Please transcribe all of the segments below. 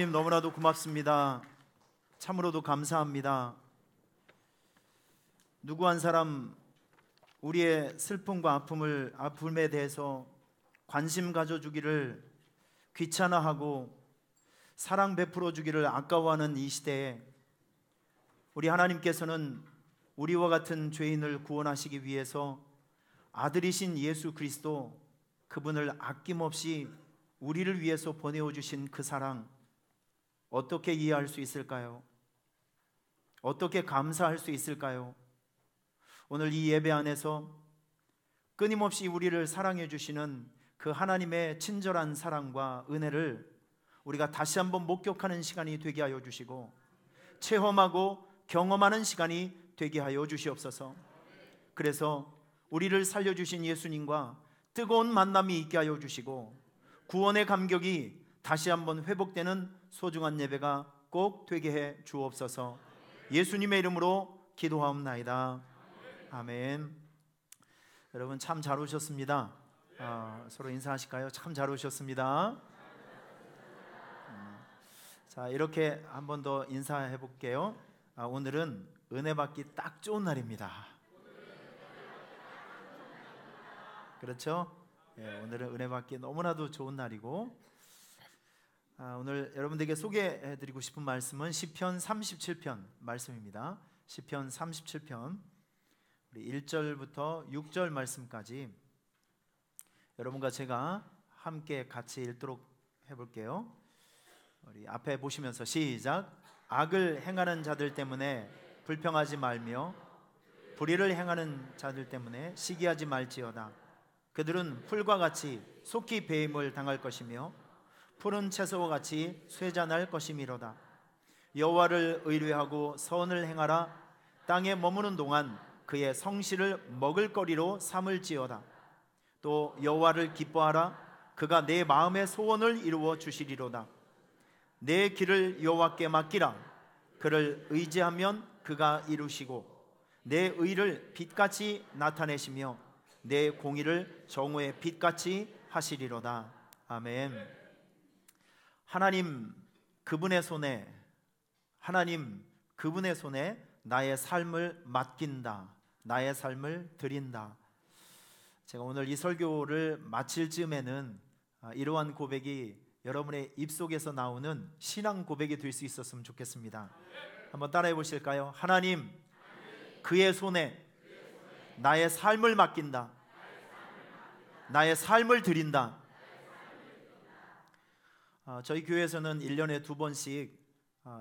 하나님 너무나도 고맙습니다. 참으로도 감사합니다. 누구 한 사람 우리의 슬픔과 아픔에 대해서 관심 가져주기를 귀찮아하고 사랑 베풀어 주기를 아까워하는 이 시대에 우리 하나님께서는 우리와 같은 죄인을 구원하시기 위해서 아들이신 예수 그리스도, 그분을 아낌없이 우리를 위해서 보내어 주신 그 사랑, 어떻게 이해할 수 있을까요? 어떻게 감사할 수 있을까요? 오늘 이 예배 안에서 끊임없이 우리를 사랑해 주시는 그 하나님의 친절한 사랑과 은혜를 우리가 다시 한번 목격하는 시간이 되게 하여 주시고, 체험하고 경험하는 시간이 되게 하여 주시옵소서. 그래서 우리를 살려주신 예수님과 뜨거운 만남이 있게 하여 주시고, 구원의 감격이 다시 한번 회복되는 소중한 예배가 꼭 되게 해 주옵소서. 예수님의 이름으로 기도하옵나이다. 아멘. 여러분 참 잘 오셨습니다. 서로 인사하실까요? 참 잘 오셨습니다. 자, 이렇게 한 번 더 인사해 볼게요. 오늘은 은혜 받기 딱 좋은 날입니다. 그렇죠? 오늘은 은혜 받기 너무나도 좋은 날이고, 오늘 여러분들에게 소개해드리고 싶은 말씀은 시편 37편 말씀입니다. 시편 37편 우리 1절부터 6절 말씀까지 여러분과 제가 함께 같이 읽도록 해볼게요. 우리 앞에 보시면서 시작. 악을 행하는 자들 때문에 불평하지 말며 불의를 행하는 자들 때문에 시기하지 말지어다. 그들은 풀과 같이 속히 배임을 당할 것이며 푸른 채소와 같이 쇠잔할 것이미로다. 여호와를 의뢰하고 선을 행하라. 땅에 머무는 동안 그의 성실을 먹을거리로 삼을지어다. 또 여호와를 기뻐하라. 그가 내 마음의 소원을 이루어 주시리로다. 내 길을 여호와께 맡기라. 그를 의지하면 그가 이루시고 내 의를 빛같이 나타내시며 내 공의를 정오의 빛같이 하시리로다. 아멘. 하나님 그분의 손에 나의 삶을 맡긴다. 나의 삶을 드린다. 제가 오늘 이 설교를 마칠 즈음에는 이러한 고백이 여러분의 입속에서 나오는 신앙 고백이 될 수 있었으면 좋겠습니다. 한번 따라해 보실까요? 하나님 그의 손에 나의 삶을 맡긴다. 나의 삶을 드린다. 저희 교회에서는 1년에 2번씩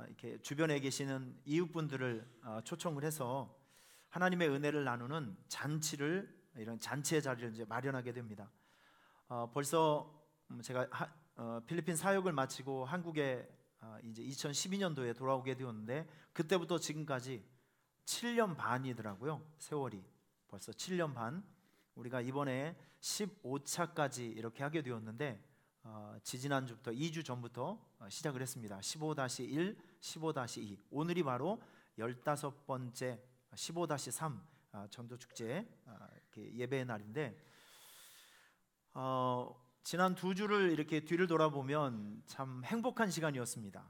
이렇게 주변에 계시는 이웃분들을 초청을 해서 하나님의 은혜를 나누는 이런 잔치의 자리를 이제 마련하게 됩니다. 벌써 제가 필리핀 사역을 마치고 한국에 이제 2012년도에 돌아오게 되었는데, 그때부터 지금까지 7년 반이더라고요. 세월이 벌써 7년 반. 우리가 이번에 15차까지 이렇게 하게 되었는데, 지지난주부터 2주 전부터 시작을 했습니다. 15-1, 15-2. 오늘이 바로 15번째 15-3 전도축제 예배의 날인데, 지난 2주를 이렇게 뒤를 돌아보면 참 행복한 시간이었습니다.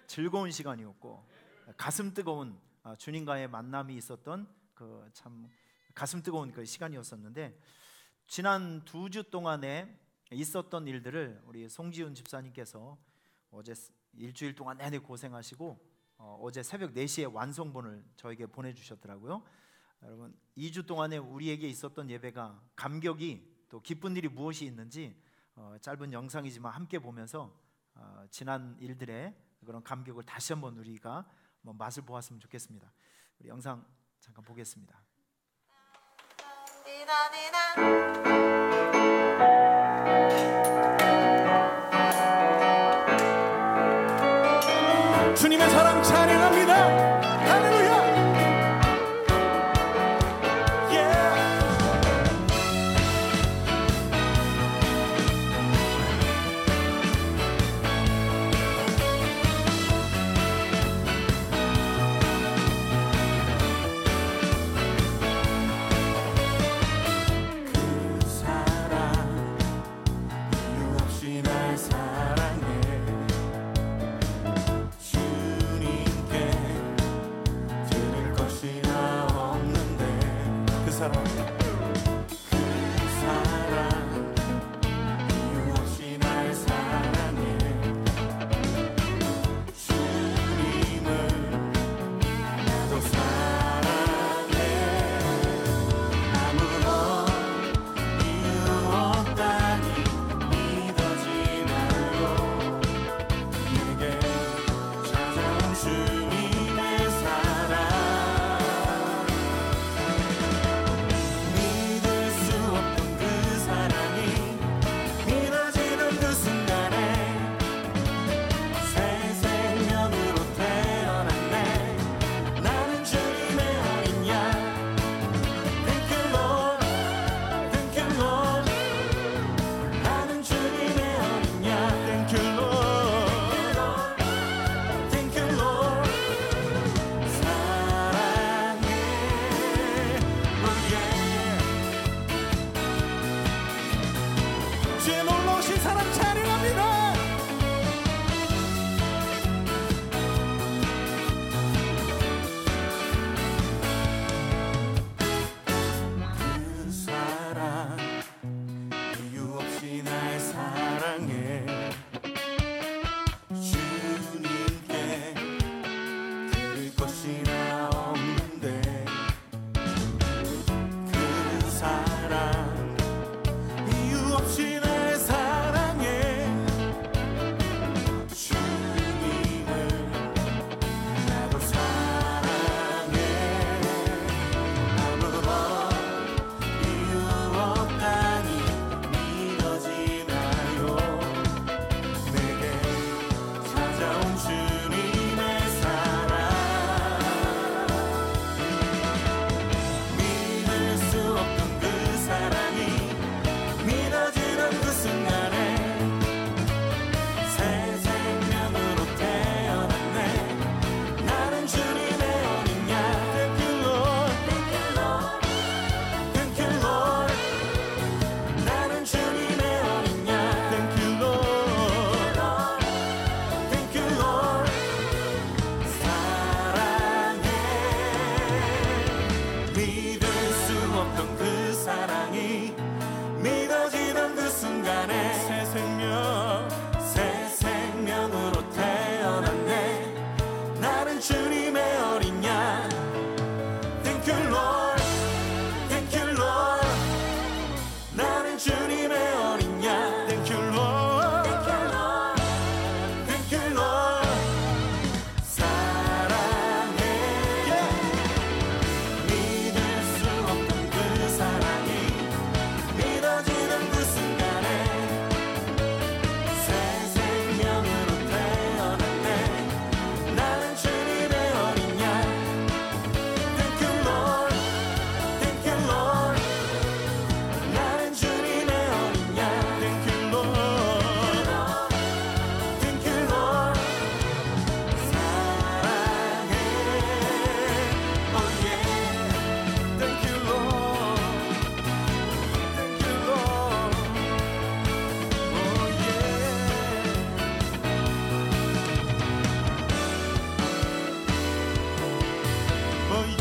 즐거운 시간이었고, 가슴 뜨거운 주님과의 만남이 있었던 그 참 가슴 뜨거운 그 시간이었었는데, 지난 2주 동안에 있었던 일들을 우리 송지훈 집사님께서 어제 일주일 동안 내내 고생하시고 어제 새벽 4시에 완성본을 저에게 보내주셨더라고요. 여러분 2주 동안에 우리에게 있었던 예배가 감격이, 또 기쁜 일이 무엇이 있는지 짧은 영상이지만 함께 보면서 지난 일들의 그런 감격을 다시 한번 우리가 맛을 보았으면 좋겠습니다. 우리 영상 잠깐 보겠습니다. 주님의 사랑 찬양합니다. 할렐루야. 그 사랑 이유 없이 날 사랑해. 사랑 이유 없이 날 사랑해 주님을 나도 사랑해 아무런 이유 없다니 믿어지나요 내게 찾아온 주님의 사랑 믿을 수 없던 그 사랑이 믿어지는 그 순간에 새 생명으로 태어났네 나는 주님의 어린 양 Thank you Lord Thank you Lord 나는 주님의 어린 양 Thank you Lord Thank you Lord 사랑해 Oh yeah 주의 놀라우신 사랑 찬양합니다 그 사랑 이유 없이 날 사랑해 주님께 드릴 것이 나 없는데 그 사랑 이유 없이 날 사랑해 주님을 나도 사랑해 아무런 이유 없다니 믿어지나요 내게 찾아온 주님의 사랑 믿을 수 없던 그 사랑이 믿어지던 그 순간에 새 생명으로 태어났네 나는 주님의 어린 양 Thank you Lord Thank you Lord 나는 주님의 어린 양 Thank you Lord Thank you Lord 사랑해 믿을 수 없던 그 사랑이 믿어지던 그 순간에 새 생명으로 태어났네 나는 주님의 어린 양 Thank you Lord Thank you Lord 나는 주님의 어린 양 Thank you Lord Thank you Lord 사랑해 믿을 수 없던 그 사랑이 믿어지던 그 순간에 새 생명으로 태어났네 나는 주님의 어린 양 Thank you Lord Thank you Lord 나는 주님의 어린 양 Thank you Lord Thank you Lord 사랑해 Oh yeah Thank you Lord Thank you Lord Oh yeah Oh yeah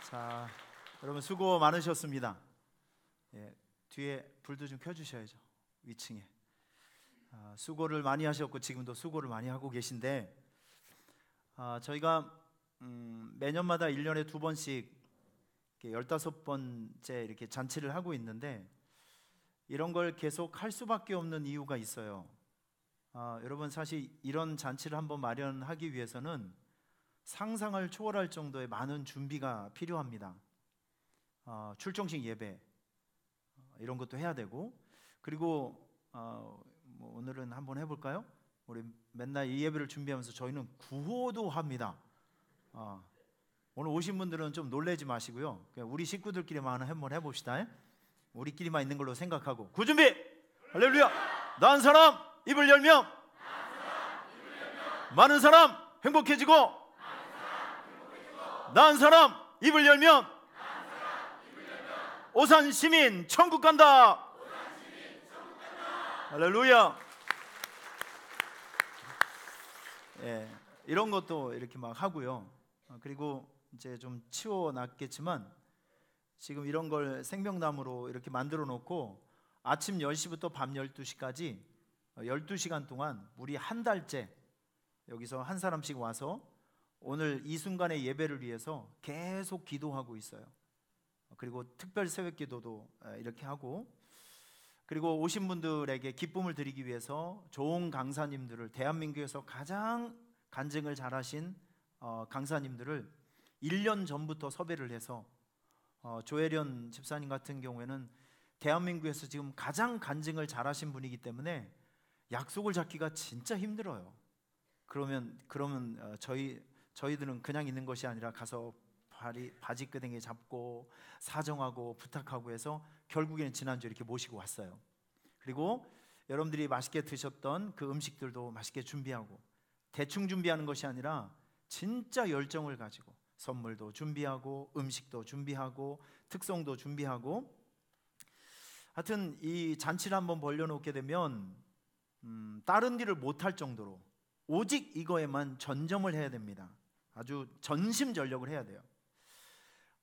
자, 여러분 수고 많으셨습니다. 예, 뒤에 불도 좀 켜주셔야죠. 위층에 수고를 많이 하셨고 지금도 수고를 많이 하고 계신데 저희가 매년마다 1년에 2번씩 15번째 이렇게 잔치를 하고 있는데 이런 걸 계속 할 수밖에 없는 이유가 있어요. 여러분 사실 이런 잔치를 한번 마련하기 위해서는 상상을 초월할 정도의 많은 준비가 필요합니다. 출정식 예배 이런 것도 해야 되고 그리고 뭐 오늘은 한번 해볼까요? 우리 맨날 이 예배를 준비하면서 저희는 구호도 합니다. 오늘 오신 분들은 좀 놀라지 마시고요. 그냥 우리 식구들끼리만 한번 해봅시다. 우리끼리만 있는 걸로 생각하고 구호 준비! 할렐루야! 난 사람 입을 열면 많은 사람 행복해지고 난 사람 입을 열면 오산 시민 천국 간다. 할렐루야. 예, 이런 것도 이렇게 막 하고요. 그리고 이제 좀 치워놨겠지만 지금 이런 걸 생명나무로 이렇게 만들어 놓고 아침 10시부터 밤 12시까지 12시간 동안 우리 한 달째 여기서 한 사람씩 와서 오늘 이 순간의 예배를 위해서 계속 기도하고 있어요. 그리고 특별 새벽 기도도 이렇게 하고, 그리고 오신 분들에게 기쁨을 드리기 위해서 좋은 강사님들을, 대한민국에서 가장 간증을 잘하신 강사님들을 1년 전부터 섭외를 해서 조혜련 집사님 같은 경우에는 대한민국에서 지금 가장 간증을 잘하신 분이기 때문에 약속을 잡기가 진짜 힘들어요. 그러면 저희들은 그냥 있는 것이 아니라 가서 바지끄댕이 잡고 사정하고 부탁하고 해서 결국에는 지난주에 이렇게 모시고 왔어요. 그리고 여러분들이 맛있게 드셨던 그 음식들도 맛있게 준비하고, 대충 준비하는 것이 아니라 진짜 열정을 가지고 선물도 준비하고 음식도 준비하고 특송도 준비하고, 하여튼 이 잔치를 한번 벌려놓게 되면 다른 일을 못할 정도로 오직 이거에만 전념을 해야 됩니다. 아주 전심전력을 해야 돼요.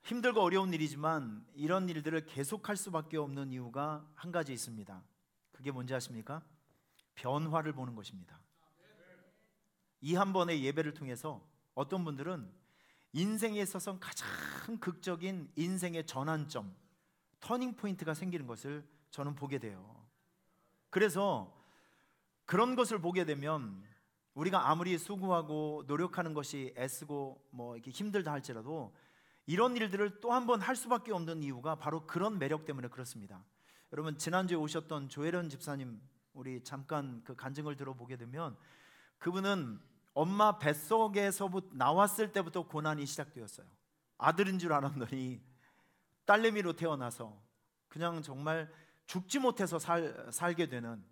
힘들고 어려운 일이지만 이런 일들을 계속할 수밖에 없는 이유가 한 가지 있습니다. 그게 뭔지 아십니까? 변화를 보는 것입니다. 이 한 번의 예배를 통해서 어떤 분들은 인생에 있어서 가장 극적인 인생의 전환점, 터닝 포인트가 생기는 것을 저는 보게 돼요. 그래서 그런 것을 보게 되면 우리가 아무리 수고하고 노력하는 것이 애쓰고 뭐 이렇게 힘들다 할지라도 이런 일들을 또 한 번 할 수밖에 없는 이유가 바로 그런 매력 때문에 그렇습니다. 여러분, 지난주에 오셨던 조혜련 집사님, 우리 잠깐 그 간증을 들어보게 되면 그분은 엄마 뱃속에서부터 나왔을 때부터 고난이 시작되었어요. 아들인 줄 알았더니 딸내미로 태어나서 그냥 정말 죽지 못해서 살게 되는,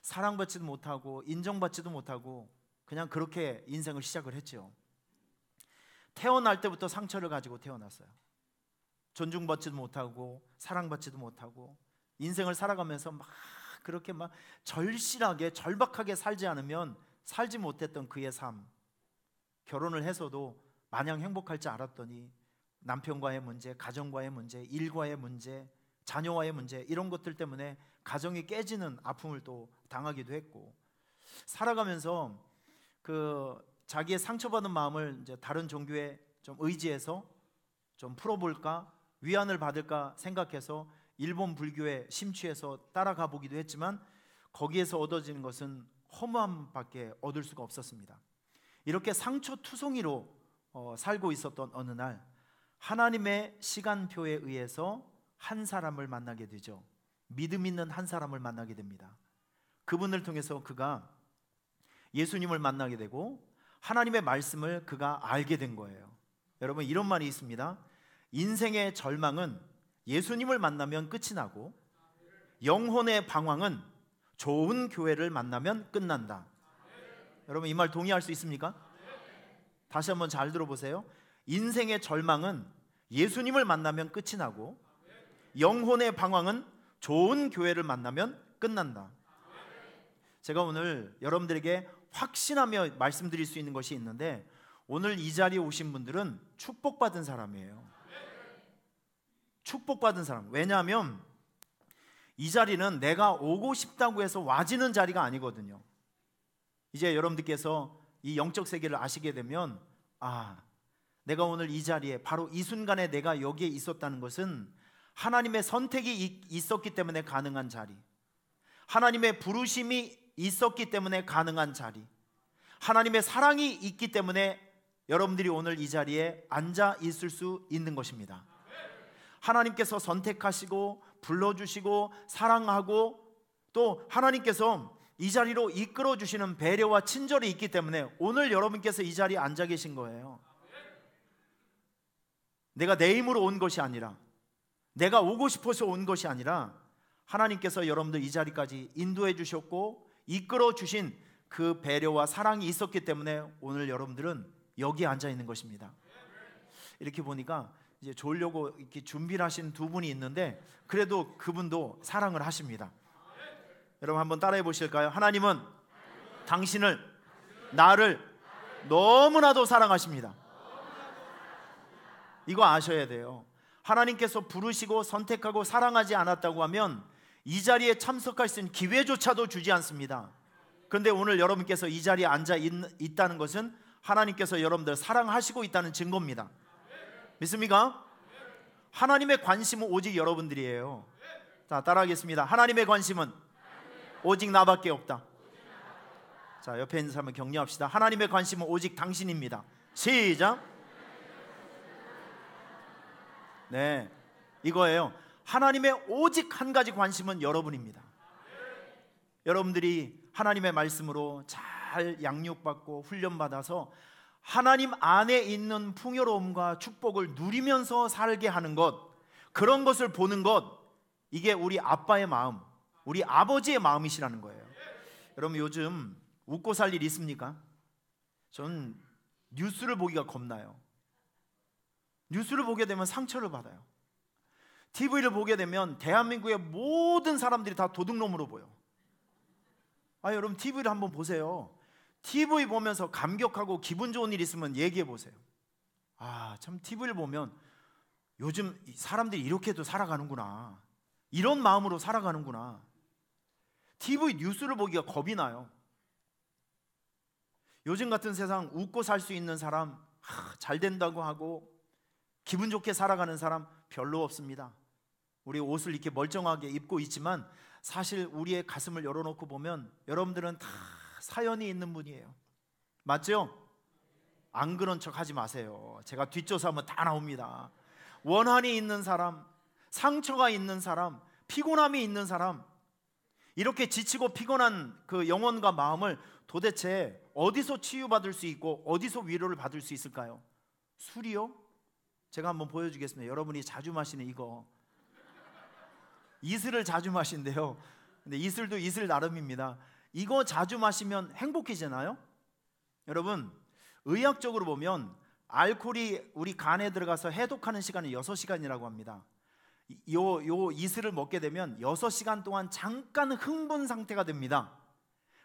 사랑받지도 못하고 인정받지도 못하고 그냥 그렇게 인생을 시작을 했죠. 태어날 때부터 상처를 가지고 태어났어요. 존중받지도 못하고 사랑받지도 못하고 인생을 살아가면서 막 그렇게 막 절실하게 절박하게 살지 않으면 살지 못했던 그의 삶, 결혼을 해서도 마냥 행복할지 알았더니 남편과의 문제, 가정과의 문제, 일과의 문제, 자녀와의 문제, 이런 것들 때문에 가정이 깨지는 아픔을 또 당하기도 했고, 살아가면서 그 자기의 상처받은 마음을 이제 다른 종교에 좀 의지해서 좀 풀어볼까, 위안을 받을까 생각해서 일본 불교에 심취해서 따라가 보기도 했지만 거기에서 얻어지는 것은 허무함밖에 얻을 수가 없었습니다. 이렇게 상처투성이로 살고 있었던 어느 날 하나님의 시간표에 의해서 한 사람을 만나게 되죠. 믿음 있는 한 사람을 만나게 됩니다. 그분을 통해서 그가 예수님을 만나게 되고 하나님의 말씀을 그가 알게 된 거예요. 여러분, 이런 말이 있습니다. 인생의 절망은 예수님을 만나면 끝이 나고 영혼의 방황은 좋은 교회를 만나면 끝난다. 여러분, 이 말 동의할 수 있습니까? 다시 한번 잘 들어보세요. 인생의 절망은 예수님을 만나면 끝이 나고 영혼의 방황은 좋은 교회를 만나면 끝난다. 제가 오늘 여러분들에게 확신하며 말씀드릴 수 있는 것이 있는데, 오늘 이 자리에 오신 분들은 축복받은 사람이에요. 축복받은 사람. 왜냐하면 이 자리는 내가 오고 싶다고 해서 와지는 자리가 아니거든요. 이제 여러분들께서 이 영적 세계를 아시게 되면, 아, 내가 오늘 이 자리에, 바로 이 순간에 내가 여기에 있었다는 것은 하나님의 선택이 있었기 때문에 가능한 자리, 하나님의 부르심이 있었기 때문에 가능한 자리, 하나님의 사랑이 있기 때문에 여러분들이 오늘 이 자리에 앉아 있을 수 있는 것입니다. 하나님께서 선택하시고 불러주시고 사랑하고 또 하나님께서 이 자리로 이끌어 주시는 배려와 친절이 있기 때문에 오늘 여러분께서 이 자리에 앉아 계신 거예요. 내가 내 힘으로 온 것이 아니라, 내가 오고 싶어서 온 것이 아니라 하나님께서 여러분들 이 자리까지 인도해 주셨고 이끌어 주신 그 배려와 사랑이 있었기 때문에 오늘 여러분들은 여기 앉아 있는 것입니다. 이렇게 보니까 이제 졸려고 이렇게 준비를 하신 두 분이 있는데 그래도 그분도 사랑을 하십니다. 여러분 한번 따라해 보실까요? 하나님은 당신을, 나를 너무나도 사랑하십니다. 이거 아셔야 돼요. 하나님께서 부르시고 선택하고 사랑하지 않았다고 하면 이 자리에 참석할 수 있는 기회조차도 주지 않습니다. 그런데 오늘 여러분께서 이 자리에 앉아 있다는 것은 하나님께서 여러분들 사랑하시고 있다는 증거입니다. 믿습니까? 하나님의 관심은 오직 여러분들이에요. 자, 따라하겠습니다. 하나님의 관심은 오직 나밖에 없다. 자, 옆에 있는 사람을 격려합시다. 하나님의 관심은 오직 당신입니다. 시작. 네, 이거예요. 하나님의 오직 한 가지 관심은 여러분입니다. 여러분들이 하나님의 말씀으로 잘 양육받고 훈련받아서 하나님 안에 있는 풍요로움과 축복을 누리면서 살게 하는 것, 그런 것을 보는 것, 이게 우리 아빠의 마음, 우리 아버지의 마음이시라는 거예요. 여러분, 요즘 웃고 살 일 있습니까? 전 뉴스를 보기가 겁나요. 뉴스를 보게 되면 상처를 받아요. TV를 보게 되면 대한민국의 모든 사람들이 다 도둑놈으로 보여. 여러분, TV를 한번 보세요. TV 보면서 감격하고 기분 좋은 일 있으면 얘기해 보세요. 참 TV를 보면 요즘 사람들이 이렇게도 살아가는구나, 이런 마음으로 살아가는구나. TV 뉴스를 보기가 겁이 나요. 요즘 같은 세상 웃고 살 수 있는 사람, 잘 된다고 하고 기분 좋게 살아가는 사람 별로 없습니다. 우리 옷을 이렇게 멀쩡하게 입고 있지만 사실 우리의 가슴을 열어놓고 보면 여러분들은 다 사연이 있는 분이에요. 맞죠? 안 그런 척 하지 마세요. 제가 뒷조사하면 다 나옵니다. 원한이 있는 사람, 상처가 있는 사람, 피곤함이 있는 사람, 이렇게 지치고 피곤한 그 영혼과 마음을 도대체 어디서 치유받을 수 있고 어디서 위로를 받을 수 있을까요? 술이요? 제가 한번 보여주겠습니다. 여러분이 자주 마시는 이거, 이슬을 자주 마신대요. 근데 이슬도 이슬 나름입니다. 이거 자주 마시면 행복해지나요? 여러분, 의학적으로 보면 알코올이 우리 간에 들어가서 해독하는 시간이 6시간이라고 합니다. 요 이슬을 먹게 되면 6시간 동안 잠깐 흥분 상태가 됩니다.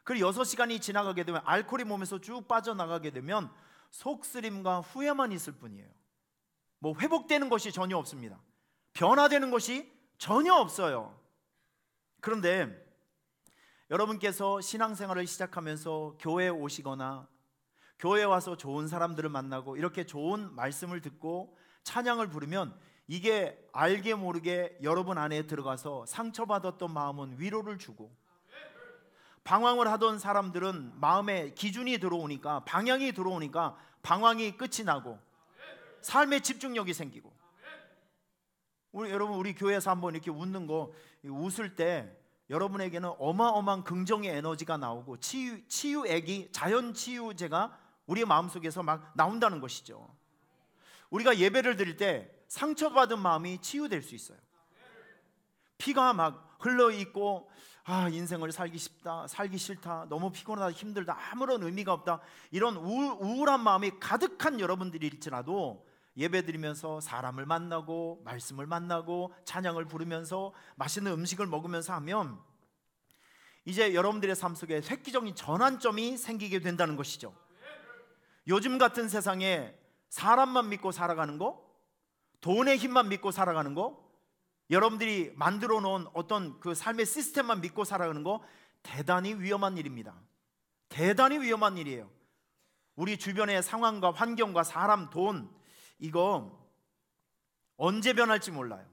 그리고 6시간이 지나가게 되면 알코올이 몸에서 쭉 빠져나가게 되면 속쓰림과 후회만 있을 뿐이에요. 뭐 회복되는 것이 전혀 없습니다. 변화되는 것이 전혀 없어요. 그런데 여러분께서 신앙생활을 시작하면서 교회에 오시거나 교회에 와서 좋은 사람들을 만나고 이렇게 좋은 말씀을 듣고 찬양을 부르면 이게 알게 모르게 여러분 안에 들어가서 상처받았던 마음은 위로를 주고, 방황을 하던 사람들은 마음에 기준이 들어오니까, 방향이 들어오니까 방황이 끝이 나고 삶의 집중력이 생기고. 여러분, 우리 교회에서 한번 이렇게 웃는 거, 웃을 때 여러분에게는 어마어마한 긍정의 에너지가 나오고 치유액이, 자연 치유제가 우리의 마음속에서 막 나온다는 것이죠. 우리가 예배를 드릴 때 상처받은 마음이 치유될 수 있어요. 피가 막 흘러있고 인생을 살기 싫다, 너무 피곤하다, 힘들다, 아무런 의미가 없다, 이런 우울한 마음이 가득한 여러분들일지라도 예배드리면서 사람을 만나고 말씀을 만나고 찬양을 부르면서 맛있는 음식을 먹으면서 하면 이제 여러분들의 삶 속에 획기적인 전환점이 생기게 된다는 것이죠. 요즘 같은 세상에 사람만 믿고 살아가는 거, 돈의 힘만 믿고 살아가는 거, 여러분들이 만들어 놓은 어떤 그 삶의 시스템만 믿고 살아가는 거, 대단히 위험한 일입니다. 대단히 위험한 일이에요. 우리 주변의 상황과 환경과 사람, 돈, 이거 언제 변할지 몰라요.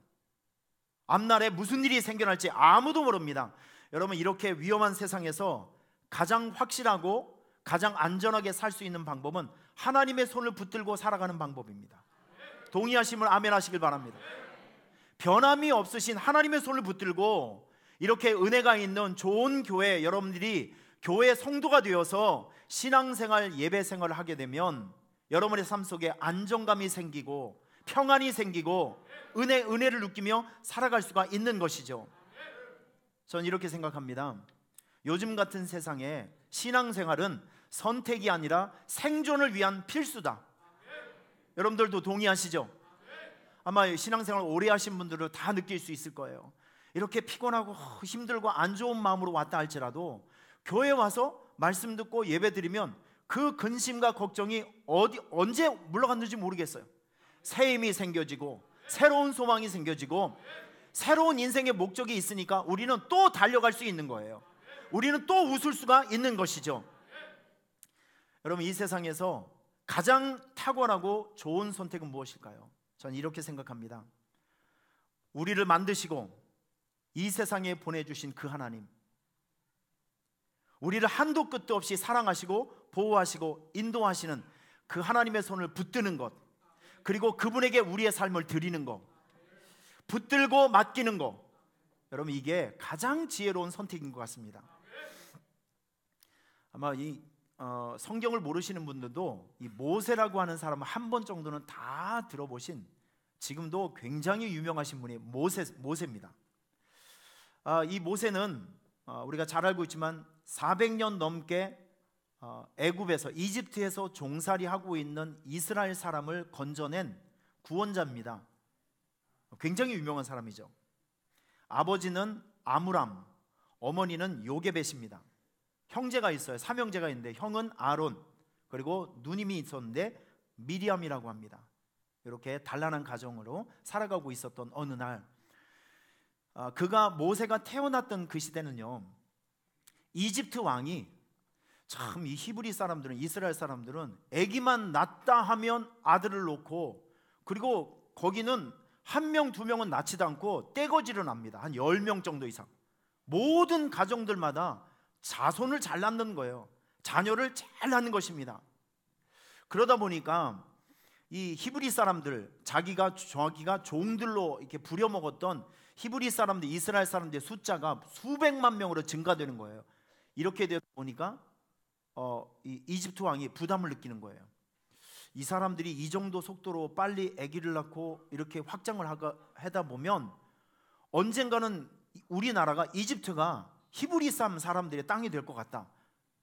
앞날에 무슨 일이 생겨날지 아무도 모릅니다. 여러분, 이렇게 위험한 세상에서 가장 확실하고 가장 안전하게 살 수 있는 방법은 하나님의 손을 붙들고 살아가는 방법입니다. 동의하시면 아멘 하시길 바랍니다. 변함이 없으신 하나님의 손을 붙들고 이렇게 은혜가 있는 좋은 교회, 여러분들이 교회 성도가 되어서 신앙생활, 예배생활을 하게 되면 여러분의 삶 속에 안정감이 생기고 평안이 생기고 은혜를 느끼며 살아갈 수가 있는 것이죠. 저는 이렇게 생각합니다. 요즘 같은 세상에 신앙생활은 선택이 아니라 생존을 위한 필수다. 여러분들도 동의하시죠? 아마 신앙생활 오래 하신 분들은 다 느낄 수 있을 거예요. 이렇게 피곤하고 힘들고 안 좋은 마음으로 왔다 할지라도 교회에 와서 말씀 듣고 예배 드리면 그 근심과 걱정이 언제 물러갔는지 모르겠어요. 새 힘이 생겨지고 새로운 소망이 생겨지고 새로운 인생의 목적이 있으니까 우리는 또 달려갈 수 있는 거예요. 우리는 또 웃을 수가 있는 것이죠. 여러분, 이 세상에서 가장 탁월하고 좋은 선택은 무엇일까요? 저는 이렇게 생각합니다. 우리를 만드시고 이 세상에 보내주신 그 하나님, 우리를 한도 끝도 없이 사랑하시고 보호하시고 인도하시는 그 하나님의 손을 붙드는 것, 그리고 그분에게 우리의 삶을 드리는 것, 붙들고 맡기는 것, 여러분, 이게 가장 지혜로운 선택인 것 같습니다. 아마 이 성경을 모르시는 분들도 이 모세라고 하는 사람을 한 번 정도는 다 들어보신, 지금도 굉장히 유명하신 분이 모세입니다. 이 모세는 우리가 잘 알고 있지만 400년 넘게 애굽에서, 이집트에서 종살이하고 있는 이스라엘 사람을 건져낸 구원자입니다. 굉장히 유명한 사람이죠. 아버지는 아므람, 어머니는 요게벳입니다. 형제가 있어요. 삼형제가 있는데 형은 아론, 그리고 누님이 있었는데 미리암이라고 합니다. 이렇게 단란한 가정으로 살아가고 있었던 어느 날, 모세가 태어났던 그 시대는요, 이집트 왕이 참, 이 히브리 사람들은, 이스라엘 사람들은 아기만 낳다 하면 아들을 놓고, 그리고 거기는 한 명, 두 명은 낳지도 않고 떼거지를 납니다. 한 10명 정도 이상. 모든 가정들마다 자손을 잘 낳는 거예요. 자녀를 잘 낳는 것입니다. 그러다 보니까 이 히브리 사람들, 자기가 종들로 이렇게 부려먹었던 히브리 사람들, 이스라엘 사람들의 숫자가 수백만 명으로 증가되는 거예요. 이렇게 되다 보니까 이 이집트 왕이 부담을 느끼는 거예요. 이 사람들이 이 정도 속도로 빨리 아기를 낳고 이렇게 확장을 하다 보면 언젠가는 우리나라가, 이집트가 히브리 사람들의 땅이 될 것 같다,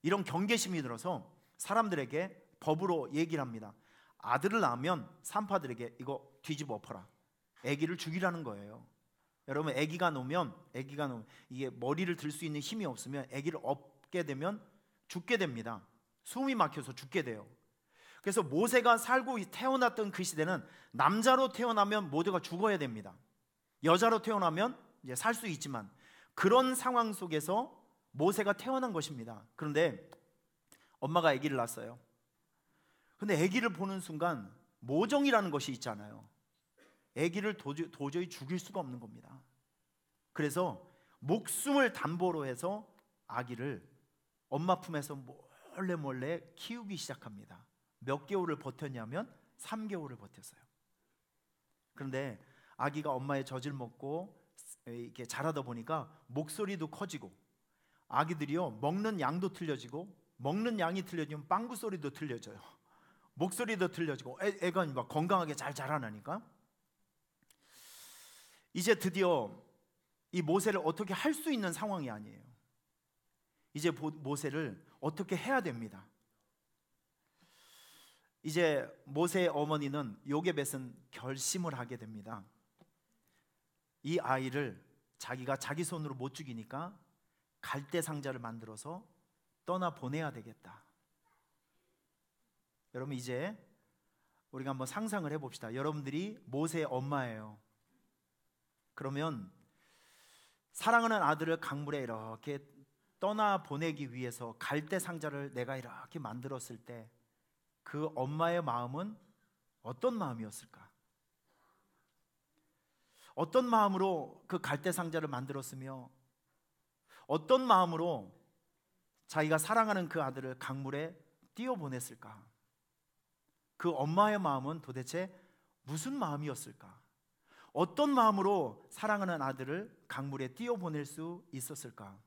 이런 경계심이 들어서 사람들에게 법으로 얘기를 합니다. 아들을 낳으면 산파들에게 이거 뒤집어 엎어라, 아기를 죽이라는 거예요. 여러분, 아기가 놓으면 이게 머리를 들 수 있는 힘이 없으면 아기를 엎게 되면 죽게 됩니다. 숨이 막혀서 죽게 돼요. 그래서 모세가 살고 태어났던 그 시대는 남자로 태어나면 모두가 죽어야 됩니다. 여자로 태어나면 이제 살 수 있지만, 그런 상황 속에서 모세가 태어난 것입니다. 그런데 엄마가 아기를 낳았어요. 근데 아기를 보는 순간 모정이라는 것이 있잖아요. 아기를 도저히 죽일 수가 없는 겁니다. 그래서 목숨을 담보로 해서 아기를 엄마 품에서 몰래 키우기 시작합니다. 몇 개월을 버텼냐면 3개월을 버텼어요. 그런데 아기가 엄마의 젖을 먹고 이렇게 자라다 보니까 목소리도 커지고, 아기들이요, 먹는 양도 틀려지고, 먹는 양이 틀려지면 빵구 소리도 틀려져요. 목소리도 틀려지고, 애가 막 건강하게 잘 자라나니까 이제 드디어 이 모세를 어떻게 할 수 있는 상황이 아니에요. 이제 모세를 어떻게 해야 됩니다. 이제 모세의 어머니는 요게벳은 결심을 하게 됩니다. 이 아이를 자기가 자기 손으로 못 죽이니까 갈대 상자를 만들어서 떠나 보내야 되겠다. 여러분, 이제 우리가 한번 상상을 해봅시다. 여러분들이 모세의 엄마예요. 그러면 사랑하는 아들을 강물에 이렇게 떠나 보내기 위해서 갈대 상자를 내가 이렇게 만들었을 때 그 엄마의 마음은 어떤 마음이었을까? 어떤 마음으로 그 갈대 상자를 만들었으며, 어떤 마음으로 자기가 사랑하는 그 아들을 강물에 띄어보냈을까? 그 엄마의 마음은 도대체 무슨 마음이었을까? 어떤 마음으로 사랑하는 아들을 강물에 띄어보낼 수 있었을까?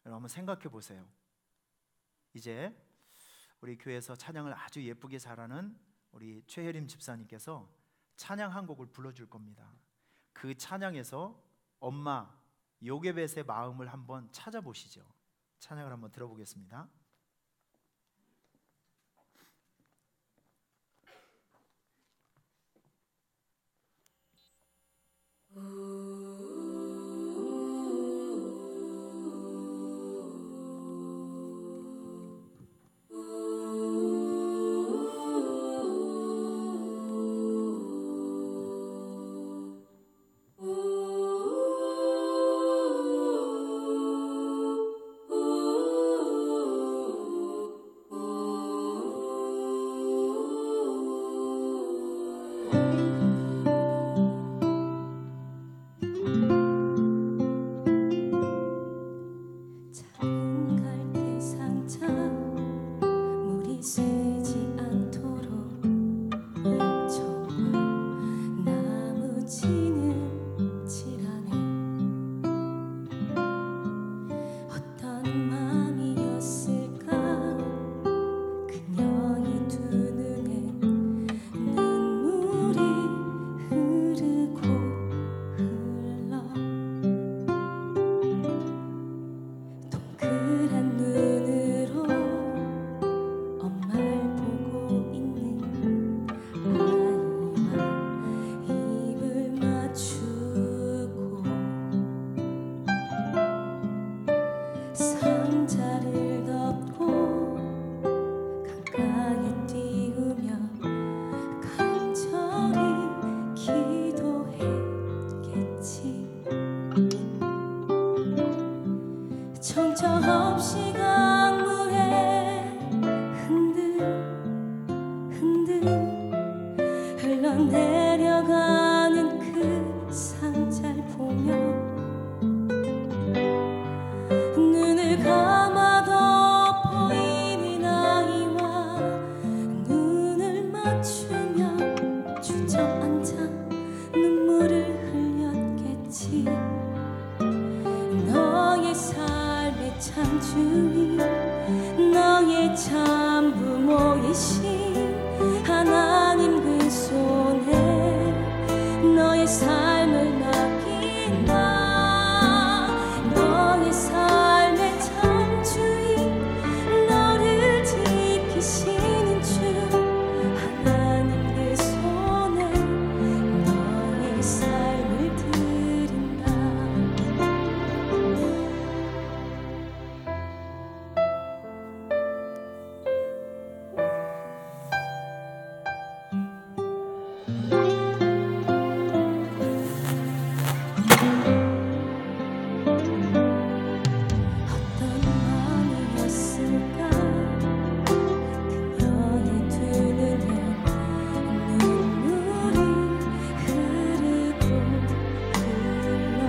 여러분, 한번 생각해 보세요. 이제 우리 교회에서 찬양을 아주 예쁘게 잘하는 우리 최혜림 집사님께서 찬양 한 곡을 불러줄 겁니다. 그 찬양에서 엄마 요게벳의 마음을 한번 찾아보시죠. 찬양을 한번 들어보겠습니다. 정처 없이 강물에 흔들 흘러내려가는 그 상자를 보며 눈을 감아도 보이는 아이와 눈을 맞추며 주저앉아 눈물을 흘렸겠지. 너의 삶의 참 주인, 너의 참 부모이신 하나님 그 손에 너의 삶을 맡긴다. 너의 삶의 참 주인, 너를 지키시는 주 하나님 그 손에 너의 삶을 드린다. 어떤 마음이었을까 그녀의 두 눈에 눈물이 흐르고 흘러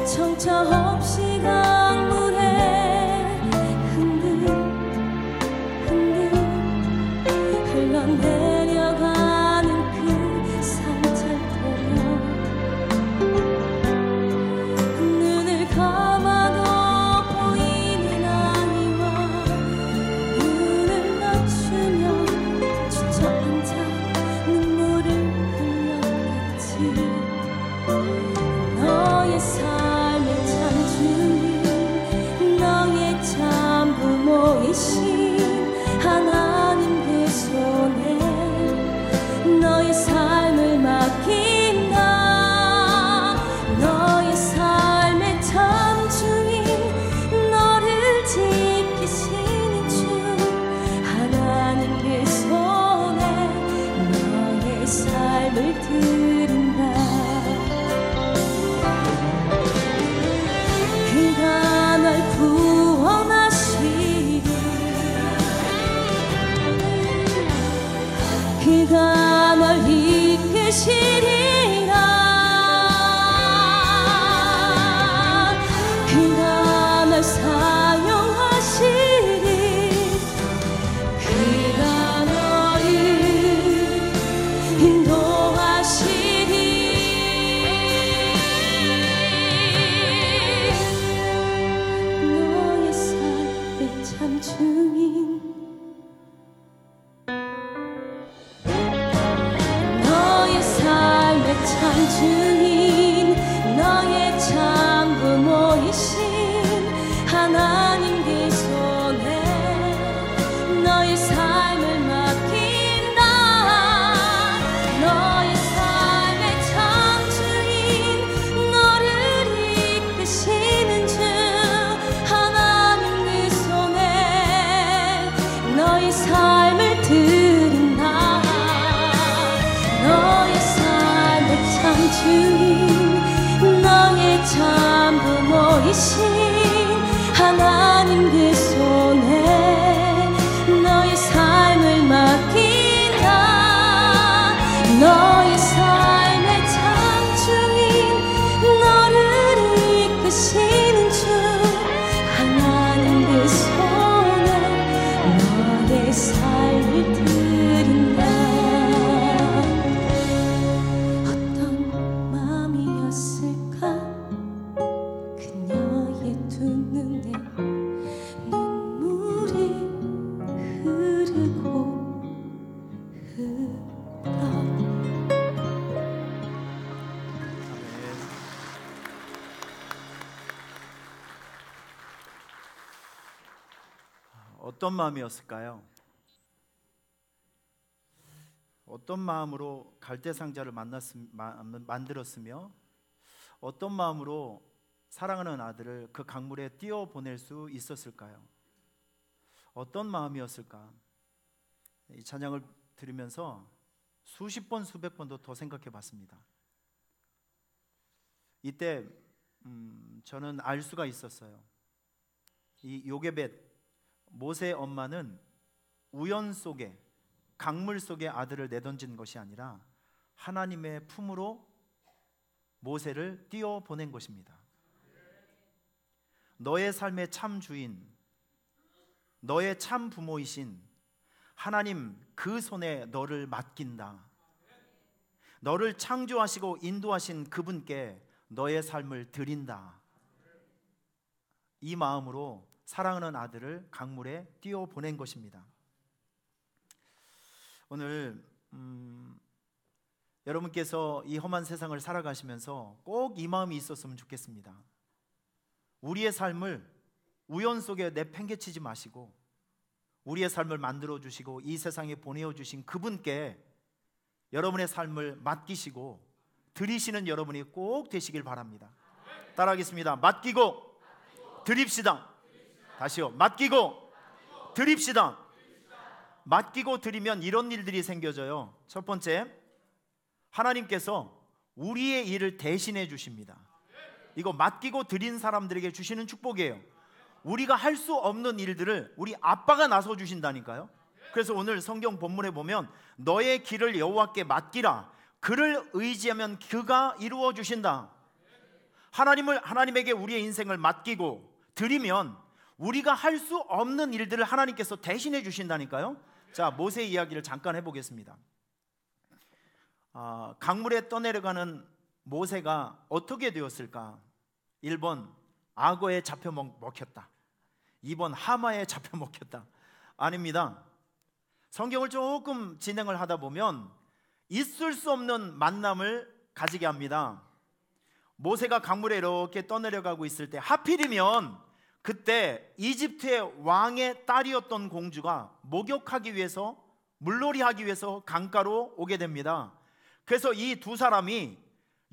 정처 없이 강물에 흔들 흘러내려가는 그 상자를 보며 눈을 감아도 보이는 아이와 눈을 맞추며 주저앉아 눈물을 흘렸겠지. 너의 삶의 참 주인, 너의 참 부모이신 하나님 그 손에 너의 삶을 맡긴다. 너의 삶의 참 주인, 너를 지키시는 주 하나님 그 손에 너의 삶을 드린다. 그가 널 구원하시리, 그가 널 이끄시리라. 그가 널 사용하시리, 그가 너를 인도하시리. 너의 삶의 참 주인, 너의 삶의 참 주인, 너의 참 부모이신 하나님 그 손에 너의 삶을 맡긴다. 너의 삶의 참 주인, 너를 이끄시는 주 하나님 그 손에 너의 삶을 드린다. 너의 삶의 참 주인, 너의 참 부모이신 하나님 그 손에 너의 삶을 맡긴다. 너의 삶의 참 주인, 너를 이끄시는 주 하나님 그 손에 너의 삶을 드린다. 어떤 마음이었을까 그녀의 두 눈에 눈물이 흐르고 흘러. 어떤 마음이었을까요? 어떤 마음으로 갈대상자를 만들었으며 어떤 마음으로 사랑하는 아들을 그 강물에 띄워 보낼 수 있었을까요? 어떤 마음이었을까? 이 찬양을 들으면서 수십 번 수백 번도 더 생각해 봤습니다. 이때 저는 알 수가 있었어요. 이 요게벳, 모세의 엄마는 우연 속에, 강물 속에 아들을 내던진 것이 아니라 하나님의 품으로 모세를 띄워 보낸 것입니다. 너의 삶의 참 주인, 너의 참 부모이신 하나님, 그 손에 너를 맡긴다. 너를 창조하시고 인도하신 그분께 너의 삶을 드린다. 이 마음으로 사랑하는 아들을 강물에 띄워 보낸 것입니다. 오늘 여러분께서 이 험한 세상을 살아가시면서 꼭 이 마음이 있었으면 좋겠습니다. 우리의 삶을 우연 속에 내팽개치지 마시고 우리의 삶을 만들어 주시고 이 세상에 보내어 주신 그분께 여러분의 삶을 맡기시고 드리시는 여러분이 꼭 되시길 바랍니다. 따라하겠습니다. 맡기고 드립시다. 다시요. 맡기고 드립시다. 맡기고 드리면 이런 일들이 생겨져요. 첫 번째, 하나님께서 우리의 일을 대신해 주십니다. 이거 맡기고 드린 사람들에게 주시는 축복이에요. 우리가 할 수 없는 일들을 우리 아빠가 나서 주신다니까요. 그래서 오늘 성경 본문에 보면 너의 길을 여호와께 맡기라. 그를 의지하면 그가 이루어 주신다. 하나님에게 우리의 인생을 맡기고 드리면 우리가 할 수 없는 일들을 하나님께서 대신해 주신다니까요. 자, 모세 이야기를 잠깐 해보겠습니다. 강물에 떠내려가는 모세가 어떻게 되었을까? 1번 악어에 잡혀 먹혔다. 2번 하마에 잡혀 먹혔다. 아닙니다. 성경을 조금 진행을 하다 보면 있을 수 없는 만남을 가지게 합니다. 모세가 강물에 이렇게 떠내려가고 있을 때 하필이면 그때 이집트의 왕의 딸이었던 공주가 목욕하기 위해서, 물놀이하기 위해서 강가로 오게 됩니다. 그래서 이 두 사람이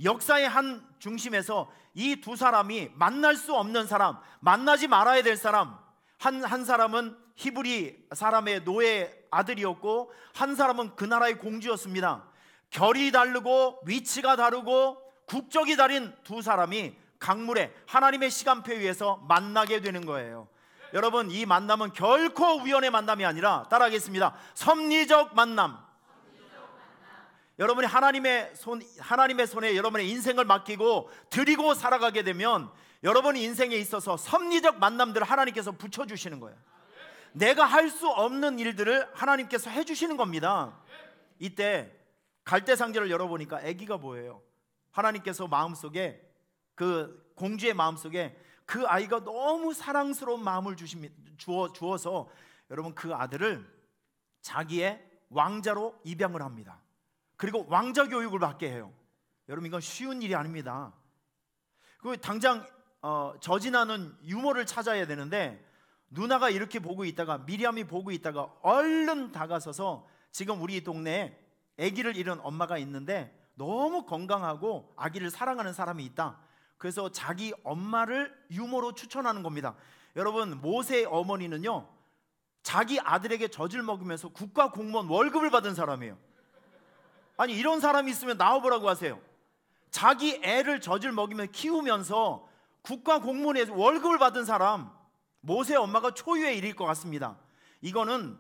역사의 한 중심에서 이 두 사람이 만날 수 없는 사람, 만나지 말아야 될 사람, 한 사람은 히브리 사람의 노예 아들이었고 한 사람은 그 나라의 공주였습니다. 결이 다르고 위치가 다르고 국적이 다른 두 사람이 강물에 하나님의 시간표에 의해서 만나게 되는 거예요. 여러분, 이 만남은 결코 우연의 만남이 아니라, 따라하겠습니다, 섭리적 만남. 여러분이 하나님의 손에 여러분의 인생을 맡기고 드리고 살아가게 되면 여러분의 인생에 있어서 섭리적 만남들을 하나님께서 붙여주시는 거예요. 내가 할 수 없는 일들을 하나님께서 해주시는 겁니다. 이때 갈대상자를 열어보니까 아기가 보여요. 하나님께서 마음속에, 그 공주의 마음속에 그 아이가 너무 사랑스러운 마음을 주어서 여러분 그 아들을 자기의 왕자로 입양을 합니다. 그리고 왕자 교육을 받게 해요. 여러분, 이건 쉬운 일이 아닙니다. 그 당장 저지나는 유모를 찾아야 되는데 누나가 이렇게 보고 있다가, 미리암이 보고 있다가 얼른 다가서서, 지금 우리 동네에 아기를 잃은 엄마가 있는데 너무 건강하고 아기를 사랑하는 사람이 있다. 그래서 자기 엄마를 유모로 추천하는 겁니다. 여러분, 모세의 어머니는요, 자기 아들에게 젖을 먹이면서 국가 공무원 월급을 받은 사람이에요. 아니, 이런 사람이 있으면 나와보라고 하세요. 자기 애를 젖을 먹이면서 키우면서 국가 공무원에서 월급을 받은 사람, 모세의 엄마가 초유의 일일 것 같습니다. 이거는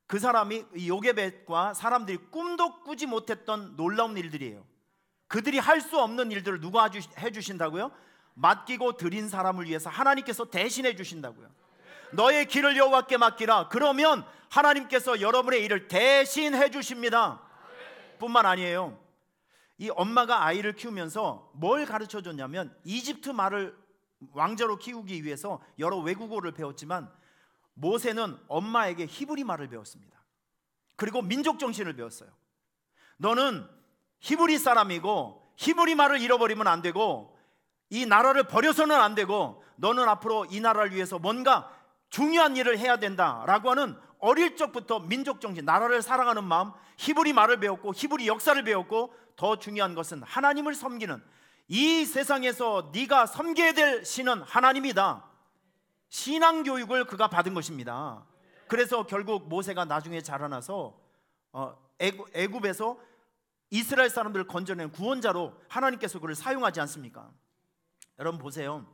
그 사람이, 요게벳과 사람들이 꿈도 꾸지 못했던 놀라운 일들이에요. 그들이 할 수 없는 일들을 누가 해주신다고요? 맡기고 드린 사람을 위해서 하나님께서 대신해 주신다고요. 너의 길을 여호와께 맡기라. 그러면 하나님께서 여러분의 일을 대신해 주십니다. 뿐만 아니에요. 이 엄마가 아이를 키우면서 뭘 가르쳐 줬냐면, 이집트 말을 왕자로 키우기 위해서 여러 외국어를 배웠지만 모세는 엄마에게 히브리 말을 배웠습니다. 그리고 민족 정신을 배웠어요. 너는 히브리 사람이고 히브리 말을 잃어버리면 안 되고 이 나라를 버려서는 안 되고 너는 앞으로 이 나라를 위해서 뭔가 중요한 일을 해야 된다라고 하는 어릴 적부터 민족 정신, 나라를 사랑하는 마음, 히브리 말을 배웠고 히브리 역사를 배웠고, 더 중요한 것은 하나님을 섬기는, 이 세상에서 네가 섬겨야 될 신은 하나님이다. 신앙 교육을 그가 받은 것입니다. 그래서 결국 모세가 나중에 자라나서 애굽에서 이스라엘 사람들을 건져낸 구원자로 하나님께서 그를 사용하지 않습니까? 여러분 보세요.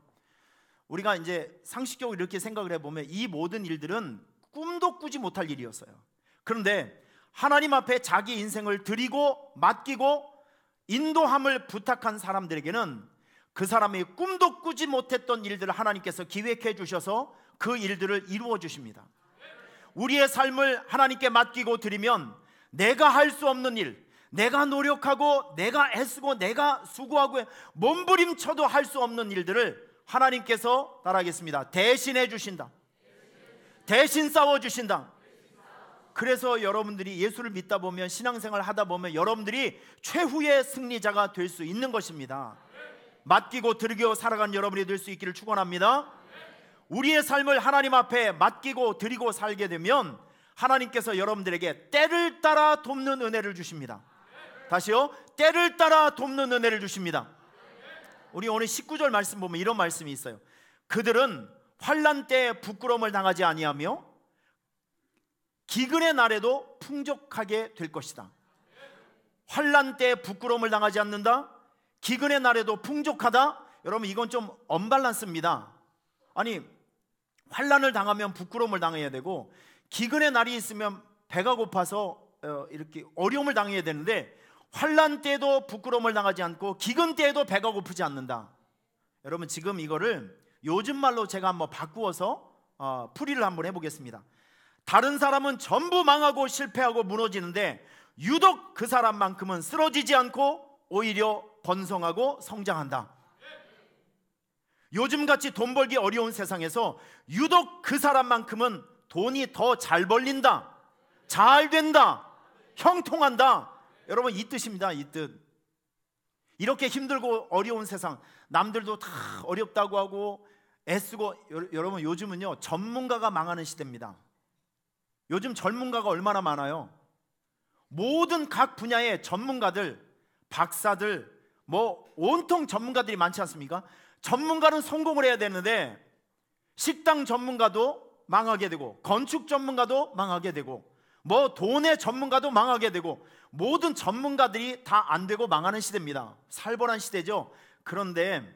우리가 이제 상식적으로 이렇게 생각을 해보면 이 모든 일들은 꿈도 꾸지 못할 일이었어요. 그런데 하나님 앞에 자기 인생을 드리고 맡기고 인도함을 부탁한 사람들에게는 그 사람이 꿈도 꾸지 못했던 일들을 하나님께서 기획해 주셔서 그 일들을 이루어 주십니다. 우리의 삶을 하나님께 맡기고 드리면 내가 할 수 없는 일, 내가 노력하고 내가 애쓰고 내가 수고하고 몸부림쳐도 할 수 없는 일들을 하나님께서 따라하겠습니다. 대신해 주신다. 대신 싸워 주신다. 그래서 여러분들이 예수를 믿다 보면, 신앙생활 하다 보면 여러분들이 최후의 승리자가 될 수 있는 것입니다. 맡기고 드리고 살아간 여러분이 될 수 있기를 축원합니다. 우리의 삶을 하나님 앞에 맡기고 드리고 살게 되면 하나님께서 여러분들에게 때를 따라 돕는 은혜를 주십니다. 다시요, 때를 따라 돕는 은혜를 주십니다. 우리 오늘 19절 말씀 보면 이런 말씀이 있어요. 그들은 환난 때에 부끄러움을 당하지 아니하며 기근의 날에도 풍족하게 될 것이다. 환난 때에 부끄러움을 당하지 않는다, 기근의 날에도 풍족하다. 여러분 이건 좀 언밸런스입니다. 아니 환난을 당하면 부끄러움을 당해야 되고 기근의 날이 있으면 배가 고파서 이렇게 어려움을 당해야 되는데 환난 때에도 부끄러움을 당하지 않고 기근 때에도 배가 고프지 않는다. 여러분 지금 이거를 요즘 말로 제가 한번 바꾸어서 풀이를 한번 해보겠습니다. 다른 사람은 전부 망하고 실패하고 무너지는데 유독 그 사람만큼은 쓰러지지 않고 오히려 번성하고 성장한다. 요즘같이 돈 벌기 어려운 세상에서 유독 그 사람만큼은 돈이 더 잘 벌린다, 잘 된다, 형통한다. 여러분 이 뜻입니다. 이 뜻. 이렇게 힘들고 어려운 세상, 남들도 다 어렵다고 하고 애쓰고, 여러분 요즘은요 전문가가 망하는 시대입니다. 요즘 전문가가 얼마나 많아요. 모든 각 분야의 전문가들, 박사들, 뭐 온통 전문가들이 많지 않습니까? 전문가는 성공을 해야 되는데 식당 전문가도 망하게 되고 건축 전문가도 망하게 되고 뭐 돈의 전문가도 망하게 되고 모든 전문가들이 다 안 되고 망하는 시대입니다. 살벌한 시대죠. 그런데